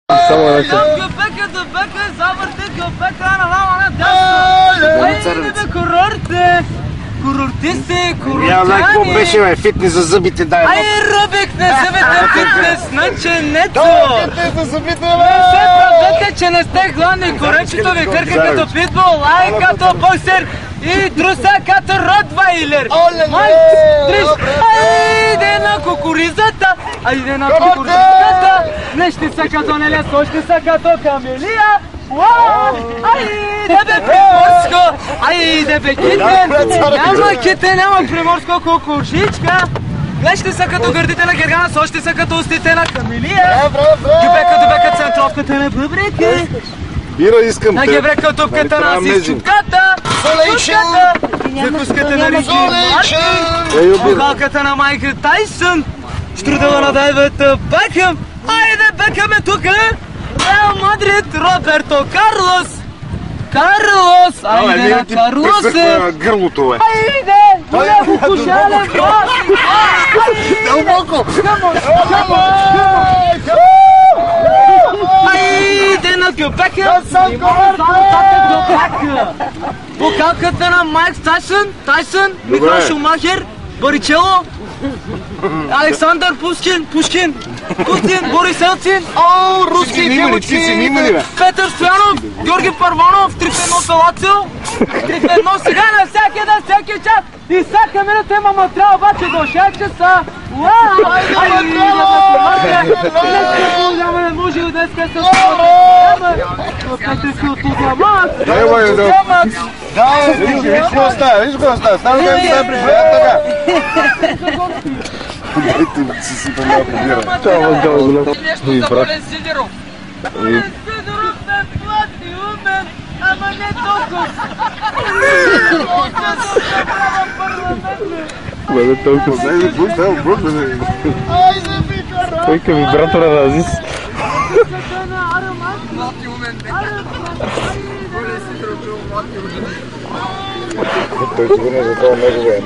Само ръка. Гъбека до бека, завърти гъбека на лава на дясно. Айде да курорте. Курортисти, курортяни. Я какво беше, бе? Фитнес за зъбите, дай. Ай, Рубик, не зъбите фитнес, наченето. Фитнес за зъбите, бе. Не се правете, че не сте гладни. Коречето ви кърка като питбул, ай като боксер и труса като ротвейлер. Айде на кукуризата, айде на кукуризата. Не ще са като Нелеско, ще са като Камелия. Айде бе Приморско, айде бе Китен, няма Китен, няма Приморско кукуршичка. Гледай, ще са като гърдите на Гергана, со ще са като устите на Камелия. Гюбека добека центровката на бъбрека. Бира искам те. На геврека топката на Азизчуката. Закуската на Рики Мартин. Огалката на Майкъл Тайсън. Штрудела на Дайвета Бекъм. Айде Бекъм е тук. Реал Мадрид, Роберто Карлос. Карлос! Айде на Карлосе! Гърлото, бе! Айде! Голямо кошале, брат! Дълбоко! Айде на Гюбека! Бокалката на Майк Тайсън, Михаил Шумахер, Баричело, Александър Пушкин, Борис Елцин, руски филмчи, Петър Стоянов, Георги Първанов, 3-1 Палацио, 3-1 сега навсякъде, всеки час и всяка минута има материал, обаче до 6 часа. Не може и днес къде се Виж го остава, става да ми става прибавят така. Дайте си сипа малко бира. Чао, голям. Нещо за Волен Сидеров. Волен Сидеров ме плати умен, ама не толкова. Бъде толкова. Айде, бухме. Той към вибратора на Азис. Плати умен, бе. Волен Сидеров, плати умен. Той сигурно за това много е.